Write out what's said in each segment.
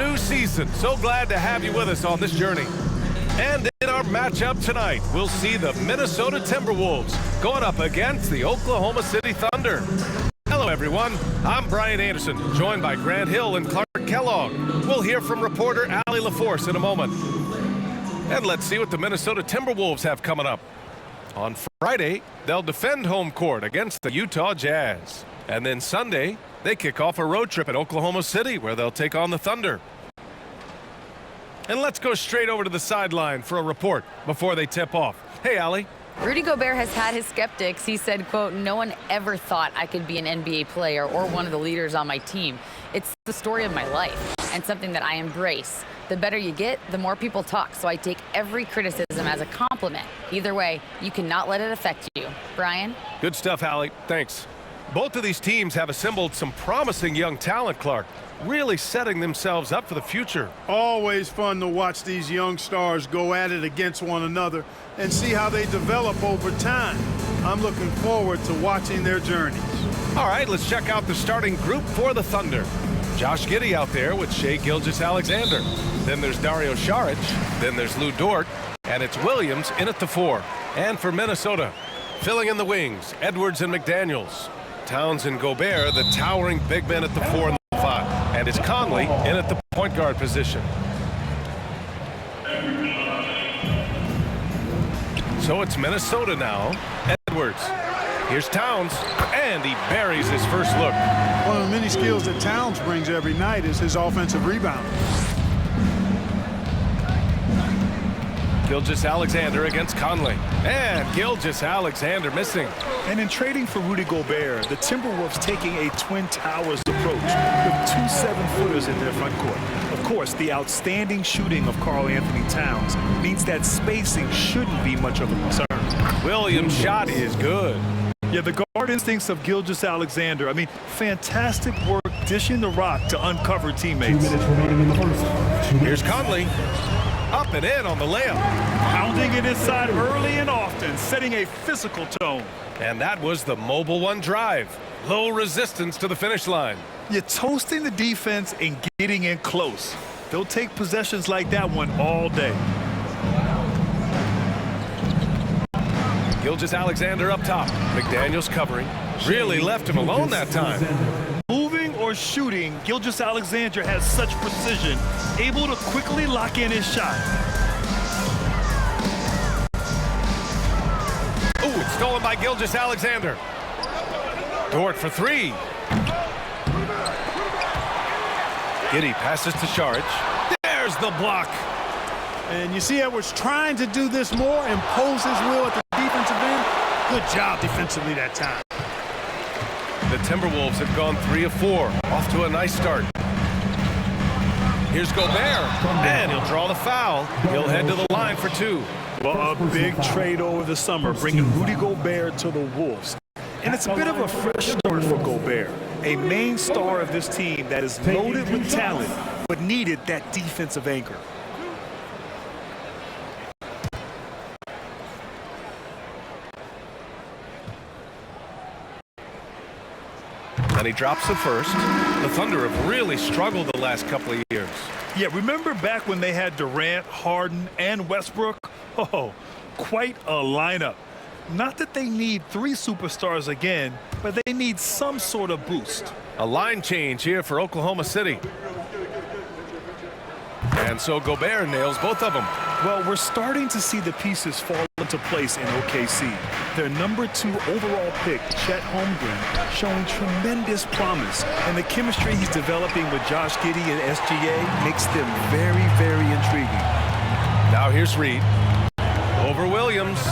new season. So glad to have you with us on this journey. And in our matchup tonight, we'll see the Minnesota Timberwolves going up against the Oklahoma City Thunder. Hello, everyone. I'm Brian Anderson, joined by Grant Hill and Clark Kellogg. We'll hear from reporter Allie LaForce in a moment. And let's see what the Minnesota Timberwolves have coming up. On Friday, they'll defend home court against the Utah Jazz. And then Sunday, they kick off a road trip at Oklahoma City where they'll take on the Thunder. And let's go straight over to the sideline for a report before they tip off. Hey, Allie. Rudy Gobert has had his skeptics. He said, quote, "No one ever thought I could be an NBA player or one of the leaders on my team. It's the story of my life and something that I embrace. The better you get, the more people talk, so I take every criticism as a compliment. Either way, you cannot let it affect you." Brian? Good stuff, Allie. Thanks. Both of these teams have assembled some promising young talent, Clark, really setting themselves up for the future. Always fun to watch these young stars go at it against one another and see how they develop over time. I'm looking forward to watching their journeys. All right, let's check out the starting group for the Thunder. Josh Giddey out there with Shai Gilgeous-Alexander. Then there's Dario Saric. Then there's Lou Dort. And it's Williams in at the 4. And for Minnesota, filling in the wings, Edwards and McDaniels. Towns and Gobert, the towering big men at the 4 and the 5. And it's Conley in at the point guard position. So it's Minnesota now. Edwards. Here's Towns, and he buries his first look. One of the many skills that Towns brings every night is his offensive rebound. Gilgeous-Alexander against Conley. And Gilgeous-Alexander missing. And in trading for Rudy Gobert, the Timberwolves taking a Twin Towers approach with 2 7-footers in their front court. Of course, the outstanding shooting of Karl Anthony Towns means that spacing shouldn't be much of a concern. Williams' shot is good. Yeah, the guard instincts of Gilgeous-Alexander. I mean, fantastic work dishing the rock to uncover teammates. 2 minutes remaining in the first. Here's Conley. Up and in on the layup. Pounding it inside early and often, setting a physical tone. And that was the mobile one drive. Low resistance to the finish line. You're toasting the defense and getting in close. They'll take possessions like that one all day. Gilgeous-Alexander up top. McDaniels covering. Really left him alone that time. Moving or shooting, Gilgeous-Alexander has such precision, able to quickly lock in his shot. Ooh, it's stolen by Gilgeous-Alexander. Dort for 3. Giddey passes to Saric. There's the block. And you see Edwards trying to do this more, impose his will at the defensive end. Good job defensively that time. The Timberwolves have gone 3 of 4. Off to a nice start. Here's Gobert. And he'll draw the foul. He'll head to the line for 2. Well, a big trade over the summer, bringing Rudy Gobert to the Wolves. And it's a bit of a fresh start for Gobert, a main star of this team that is loaded with talent, but needed that defensive anchor. And he drops the first. The Thunder have really struggled the last couple of years. Yeah, remember back when they had Durant, Harden, and Westbrook? Oh, quite a lineup. Not that they need 3 superstars again, but they need some sort of boost. A line change here for Oklahoma City. And so Gobert nails both of them. Well, we're starting to see the pieces fall into place in OKC. Their number 2 overall pick, Chet Holmgren, showing tremendous promise. And the chemistry he's developing with Josh Giddey and SGA makes them very, very intriguing. Now here's Reed. Over Williams.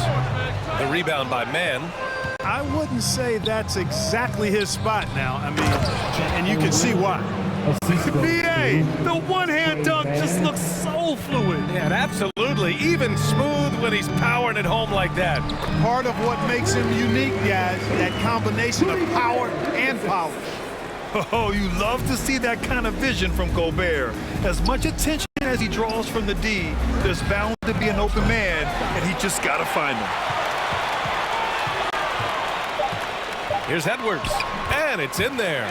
The rebound by Mann. I wouldn't say that's exactly his spot now. I mean, and you can see why. BA, the one-hand dunk just looks so fluid. Yeah, and absolutely. Even smooth when he's powering it home like that. Part of what makes him unique, guys, that combination of power and polish. Oh, you love to see that kind of vision from Gobert. As much attention as he draws from the D, there's bound to be an open man, and he just got to find him. Here's Edwards, and it's in there.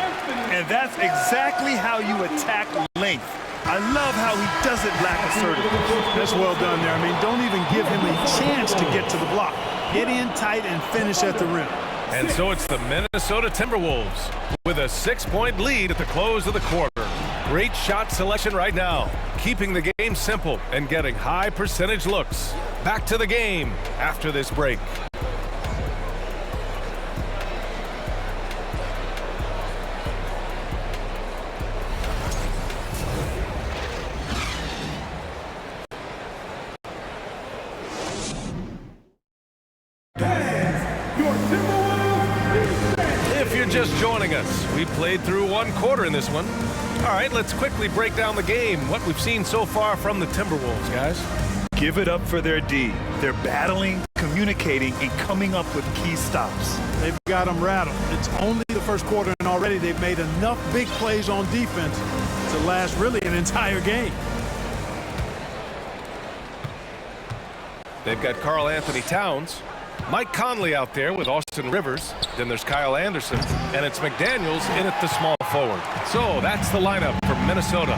And that's exactly how you attack length. I love how he doesn't lack assertiveness. That's well done there. I mean, don't even give him a chance to get to the block. Get in tight and finish at the rim. And so it's the Minnesota Timberwolves with a 6-point lead at the close of the quarter. Great shot selection right now, keeping the game simple and getting high percentage looks. Back to the game after this break. If you're just joining us, we played through one quarter in this one. All right, let's quickly break down the game, what we've seen so far from the Timberwolves, guys. Give it up for their D. They're battling, communicating, and coming up with key stops. They've got them rattled. It's only the first quarter, and already they've made enough big plays on defense to last really an entire game. They've got Karl Anthony Towns, Mike Conley out there with Austin Rivers. Then there's Kyle Anderson, and it's McDaniels in at the small forward. So that's the lineup for Minnesota.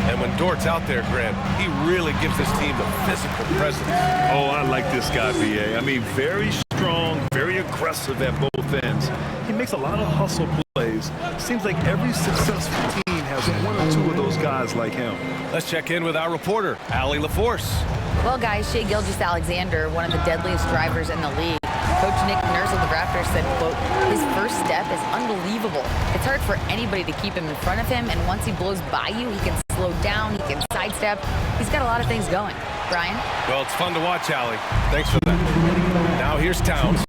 And when Dort's out there, Grant, he really gives this team a physical presence. Oh, I like this guy, B.A. I mean, very strong, very aggressive at both ends. He makes a lot of hustle plays. Seems like every successful team has one or two of those guys like him. Let's check in with our reporter, Allie LaForce. Well, guys, Shai Gilgeous-Alexander, one of the deadliest drivers in the league. Coach Nick Nurse of the Raptors said, quote, his first step is unbelievable. It's hard for anybody to keep him in front of him, and once he blows by you, he can slow down, he can sidestep. He's got a lot of things going. Brian? Well, it's fun to watch, Allie. Thanks for that. Now here's Towns.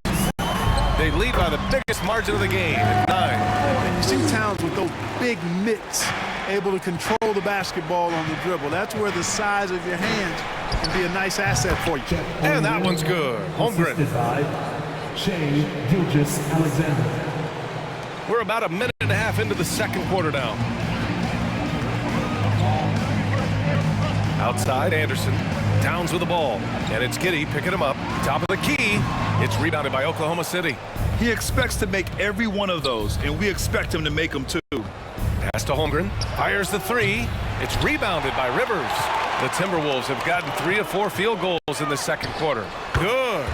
They lead by the biggest margin of the game at 9. And you see Towns with those big mitts, able to control the basketball on the dribble. That's where the size of your hands can be a nice asset for you. And that one's good. Holmgren. Shai Gilgeous-Alexander. We're about a minute and a half into the second quarter now. Outside, Anderson. Towns with the ball. And it's Giddey picking him up. Top of the key. It's rebounded by Oklahoma City. He expects to make every one of those, and we expect him to make them too. Pass to Holmgren. Fires the three. It's rebounded by Rivers. The Timberwolves have gotten 3 of 4 field goals in the second quarter. Good.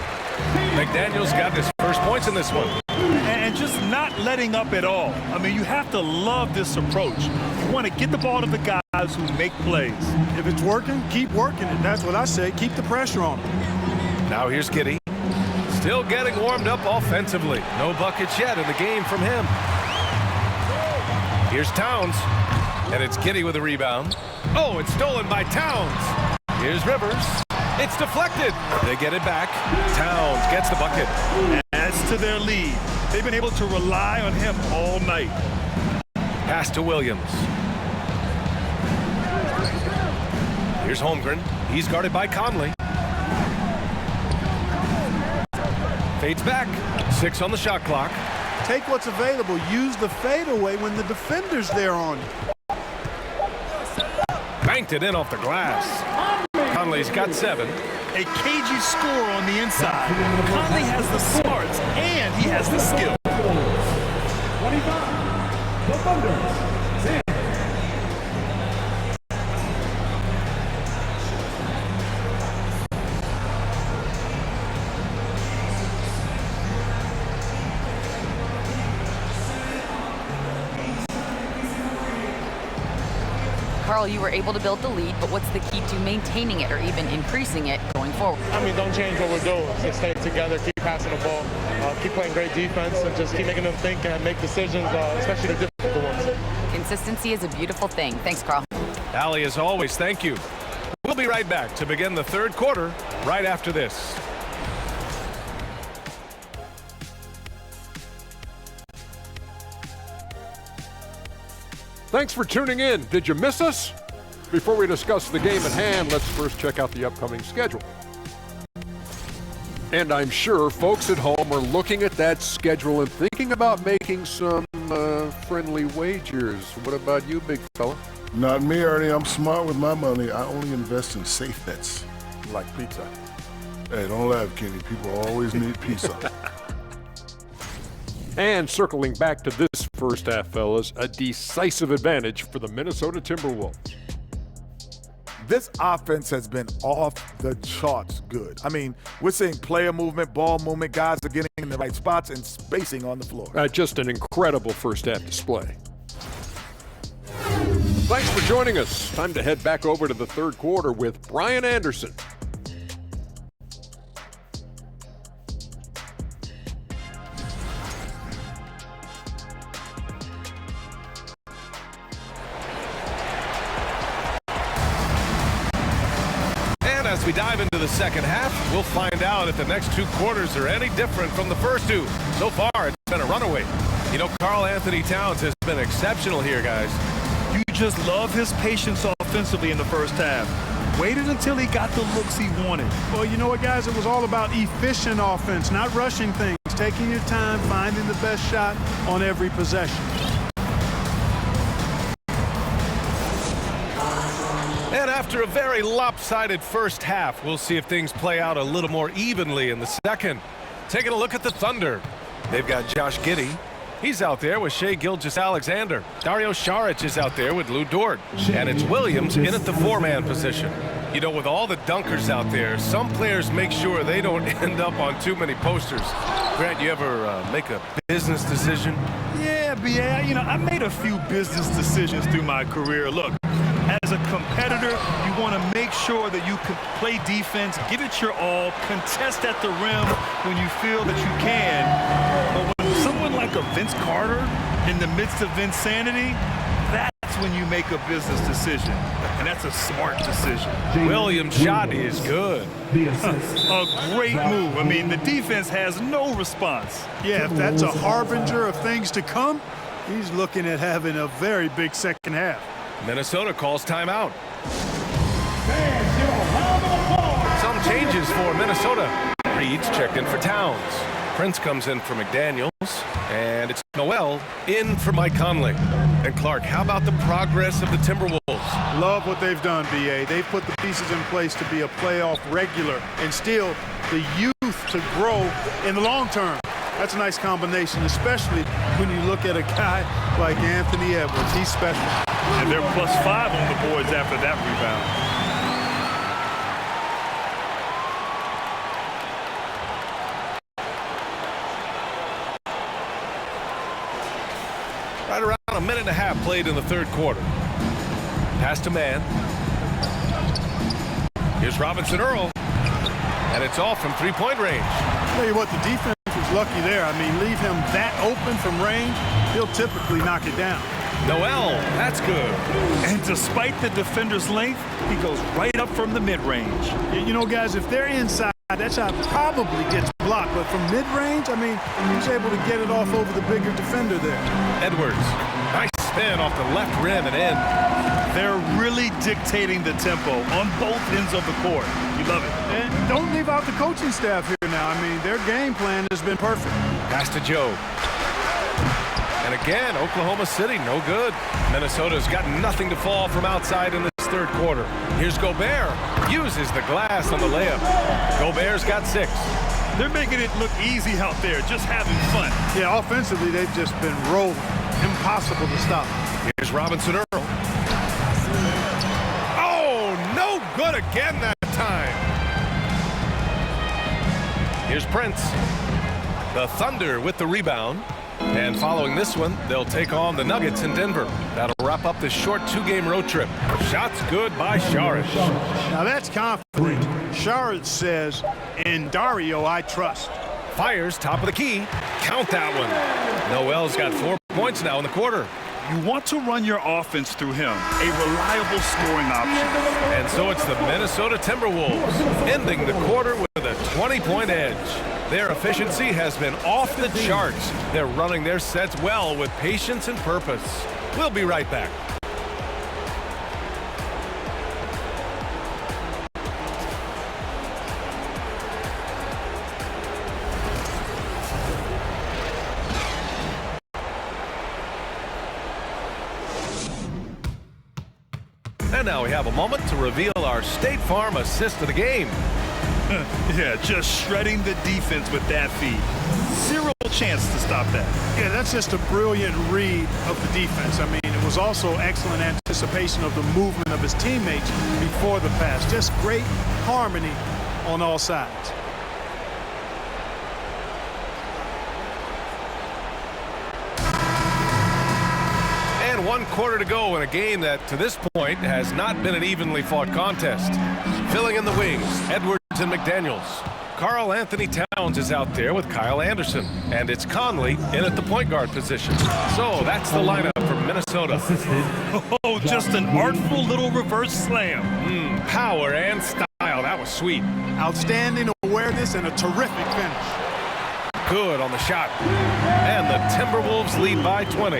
McDaniels got his first points in this one. And just not letting up at all. I mean, you have to love this approach. You want to get the ball to the guys who make plays. If it's working, keep working it. That's what I say. Keep the pressure on him. Now here's Giddey. Still getting warmed up offensively. No buckets yet in the game from him. Here's Towns. And it's Giddey with a rebound. Oh, it's stolen by Towns. Here's Rivers. It's deflected. They get it back. Towns gets the bucket. Adds to their lead. They've been able to rely on him all night. Pass to Williams. Here's Holmgren. He's guarded by Conley. Fades back. 6 on the shot clock. Take what's available. Use the fadeaway when the defender's there on you. Banked it in off the glass. Conley's got 7. A cagey score on the inside. Conley has the smarts and he has the skill. 25, the Thunder. Karl, you were able to build the lead, but what's the key to maintaining it or even increasing it going forward? I mean, don't change what we're doing. Just stay together, keep passing the ball, keep playing great defense, and just keep making them think and make decisions, especially the difficult ones. Consistency is a beautiful thing. Thanks, Karl. Allie, as always, thank you. We'll be right back to begin the third quarter right after this. Thanks for tuning in. Did you miss us? Before we discuss the game at hand, let's first check out the upcoming schedule. And I'm sure folks at home are looking at that schedule and thinking about making some friendly wagers. What about you, big fella? Not me, Ernie. I'm smart with my money. I only invest in safe bets. Like pizza. Hey, don't laugh, Kenny. People always need pizza. And circling back to this first half, fellas, a decisive advantage for the Minnesota Timberwolves. This offense has been off the charts good. I mean, we're seeing player movement, ball movement, guys are getting in the right spots and spacing on the floor. Just an incredible first half display. Thanks for joining us. Time to head back over to the third quarter with Brian Anderson. As we dive into the second half, we'll find out if the next two quarters are any different from the first two. So far, it's been a runaway. You know, Karl Anthony Towns has been exceptional here, guys. You just love his patience offensively in the first half. Waited until he got the looks he wanted. Well, you know what, guys? It was all about efficient offense, not rushing things, taking your time, finding the best shot on every possession. And after a very lopsided first half, we'll see if things play out a little more evenly in the second. Taking a look at the Thunder. They've got Josh Giddey. He's out there with Shai Gilgeous-Alexander. Dario Saric is out there with Lou Dort. And it's Williams in at the four-man position. You know, with all the dunkers out there, some players make sure they don't end up on too many posters. Grant, you ever make a business decision? Yeah, B.A., you know, I made a few business decisions through my career. Look, as a competitor, you want to make sure that you can play defense, give it your all, contest at the rim when you feel that you can. But when someone like a Vince Carter in the midst of insanity, that's when you make a business decision. And that's a smart decision. Williams' shot is good. A great move. I mean, the defense has no response. Yeah, if that's a harbinger of things to come, he's looking at having a very big second half. Minnesota calls timeout. Some changes for Minnesota. Reed's checked in for Towns. Prince comes in for McDaniels. And it's Noel in for Mike Conley. And Clark, how about the progress of the Timberwolves? Love what they've done, B.A. They've put the pieces in place to be a playoff regular and still the youth to grow in the long term. That's a nice combination, especially when you look at a guy like Anthony Edwards. He's special. And they're +5 on the boards after that rebound. Right around a minute and a half played in the third quarter. Pass to man. Here's Robinson Earl. And it's off from three-point range. I'll tell you what, the defense was lucky there. I mean, leave him that open from range, he'll typically knock it down. Noel, that's good. And despite the defender's length, he goes right up from the mid-range. You know, guys, if they're inside, that shot probably gets blocked. But from mid-range, I mean, he was able to get it off over the bigger defender there. Edwards, nice spin off the left rim and in. They're really dictating the tempo on both ends of the court. You love it. And don't leave out the coaching staff here now. I mean, their game plan has been perfect. Pass to Joe. And again, Oklahoma City, no good. Minnesota's got nothing to fall from outside in this third quarter. Here's Gobert. Uses the glass on the layup. Gobert's got 6. They're making it look easy out there, just having fun. Yeah, offensively, they've just been rolling. Impossible to stop. Here's Robinson Earl. Oh, no good again that time. Here's Prince. The Thunder with the rebound. And following this one, they'll take on the Nuggets in Denver. That'll wrap up this short 2-game road trip. Shots good by Saric. Now that's confident. Saric says, in Dario, I trust. Fires top of the key. Count that one. Noel's got 4 points now in the quarter. You want to run your offense through him, a reliable scoring option. And so it's the Minnesota Timberwolves ending the quarter with a 20-point edge. Their efficiency has been off the charts. They're running their sets well with patience and purpose. We'll be right back. And now we have a moment to reveal our State Farm assist of the game. Yeah, just shredding the defense with that feed. Zero chance to stop that. Yeah, that's just a brilliant read of the defense. I mean, it was also excellent anticipation of the movement of his teammates before the pass. Just great harmony on all sides. And 1 quarter to go in a game that, to this point, has not been an evenly fought contest. Filling in the wings, Edwards and McDaniels. Karl Anthony Towns is out there with Kyle Anderson. And it's Conley in at the point guard position. So that's the lineup from Minnesota. Oh, just an artful little reverse slam. Power and style. That was sweet. Outstanding awareness and a terrific finish. Good on the shot. And the Timberwolves lead by 20.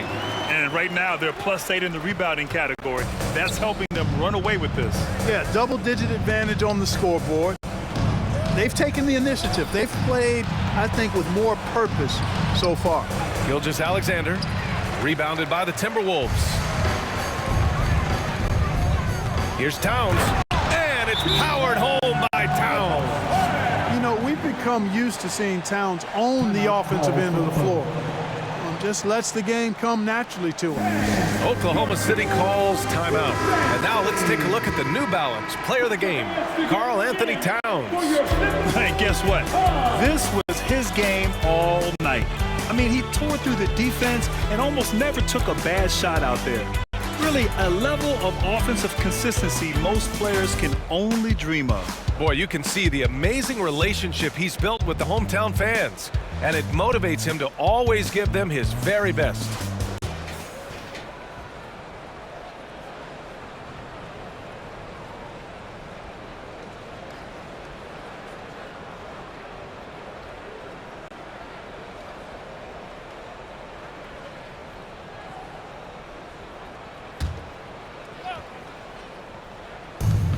And right now, they're +8 in the rebounding category. That's helping them run away with this. Yeah, double-digit advantage on the scoreboard. They've taken the initiative. They've played, I think, with more purpose so far. Gilgeous-Alexander, rebounded by the Timberwolves. Here's Towns, and it's powered home by Towns. You know, we've become used to seeing Towns own the offensive end of the floor. Just lets the game come naturally to him. Oklahoma City calls timeout. And now let's take a look at the New Balance player of the game, Karl Anthony Towns. Hey, guess what? This was his game all night. I mean, he tore through the defense and almost never took a bad shot out there. Really, a level of offensive consistency most players can only dream of. Boy, you can see the amazing relationship he's built with the hometown fans. And it motivates him to always give them his very best.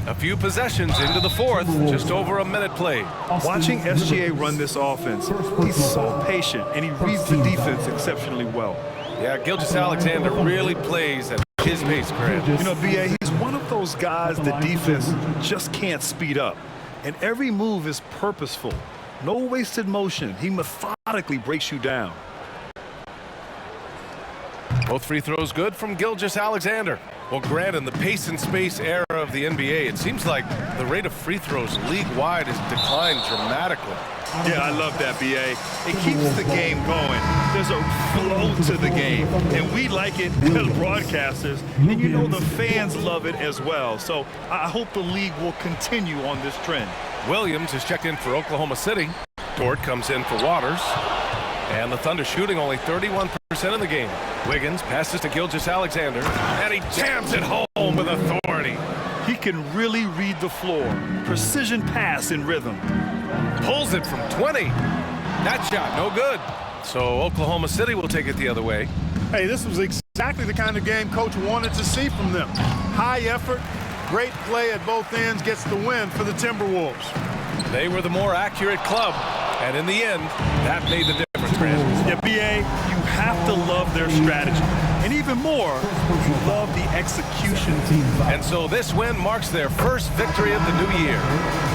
A few possessions into the fourth, just over a minute played. Watching SGA run this offense, he's so patient, and he reads the defense exceptionally well. Yeah, Gilgeous-Alexander really plays at his pace, Grant. You know, B.A., he's one of those guys the defense just can't speed up. And every move is purposeful. No wasted motion. He methodically breaks you down. Both free throws good from Gilgeous-Alexander. Well, Grant, in the pace and space era of the NBA, it seems like the rate of free throws league-wide has declined dramatically. Yeah, I love that, B.A. It keeps the game going. There's a flow to the game, and we like it as broadcasters, and you know the fans love it as well. So I hope the league will continue on this trend. Williams is checked in for Oklahoma City. Dort comes in for Waters. And the Thunder shooting only 31% in the game. Wiggins passes to Gilgeous-Alexander, and he jams it home with authority. He can really read the floor. Precision pass in rhythm. Pulls it from 20. That shot, no good. So Oklahoma City will take it the other way. Hey, this was exactly the kind of game Coach wanted to see from them. High effort, great play at both ends, gets the win for the Timberwolves. They were the more accurate club, and in the end, that made the difference. Yeah, B.A., you have to love their strategy. And even more, you love the execution. And so this win marks their first victory of the new year.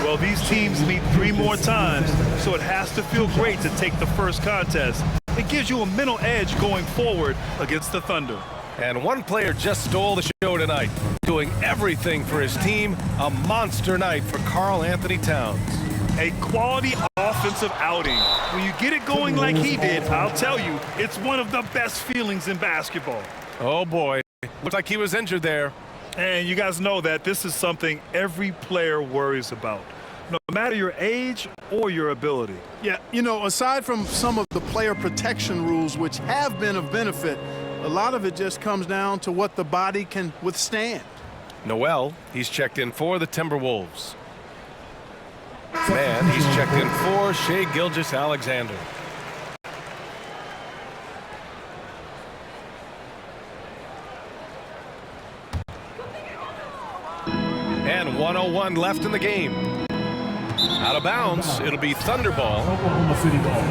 Well, these teams meet 3 more times, so it has to feel great to take the first contest. It gives you a mental edge going forward against the Thunder. And one player just stole the show tonight, doing everything for his team. A monster night for Karl Anthony Towns. A quality offensive outing. When you get it going like he did, I'll tell you, it's one of the best feelings in basketball. Oh, boy. Looked like he was injured there. And you guys know that this is something every player worries about, no matter your age or your ability. Yeah, you know, aside from some of the player protection rules, which have been of benefit, a lot of it just comes down to what the body can withstand. Noel, he's checked in for the Timberwolves. Man, he's checked in for Shai Gilgeous-Alexander. And 1:01 left in the game. Out of bounds, it'll be Thunder ball. Oklahoma City ball.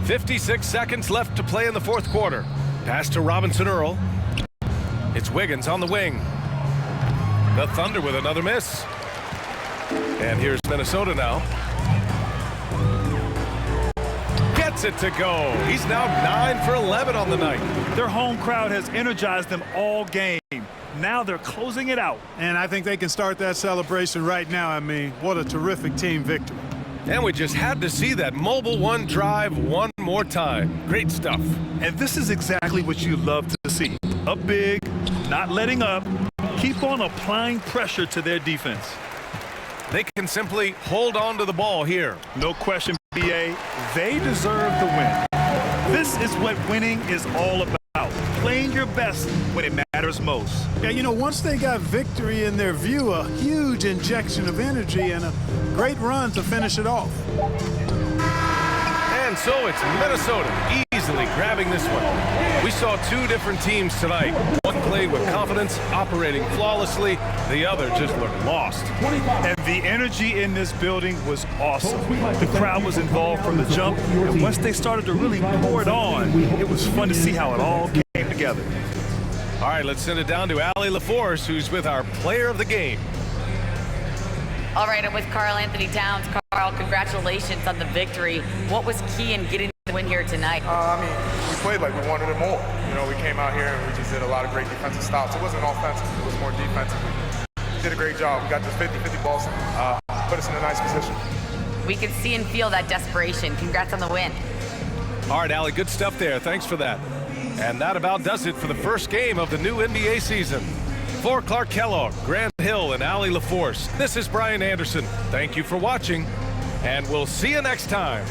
.56 seconds left to play in the fourth quarter. Pass to Robinson Earl. It's Wiggins on the wing. The Thunder with another miss. And here's Minnesota now. Gets it to go. He's now 9 for 11 on the night. Their home crowd has energized them all game. Now they're closing it out. And I think they can start that celebration right now. I mean, what a terrific team victory. And we just had to see that mobile one drive one more time. Great stuff. And this is exactly what you love to see. Up big, not letting up, keep on applying pressure to their defense. They can simply hold on to the ball here. No question, BA, they deserve the win. This is what winning is all about. Playing your best when it matters most. Yeah, you know, once they got victory in their view, a huge injection of energy and a great run to finish it off. And so it's Minnesota easily grabbing this one. We saw two different teams tonight. One played with confidence, operating flawlessly. The other just looked lost. And the energy in this building was awesome. The crowd was involved from the jump, and once they started to really pour it on, it was fun to see how it all came together. All right, let's send it down to Allie LaForce, who's with our player of the game. All right, I'm with Karl Anthony Towns. Karl, congratulations on the victory. What was key in getting the win here tonight? We played like we wanted it more. You know, we came out here and we just did a lot of great defensive stops. It wasn't offensive, it was more defensive. We did a great job. We got this 50-50 balls, put us in a nice position. We could see and feel that desperation. Congrats on the win. All right, Allie, good stuff there. Thanks for that. And that about does it for the first game of the new NBA season. For Clark Kellogg, Grant Hill, and Allie LaForce, this is Brian Anderson. Thank you for watching, and we'll see you next time.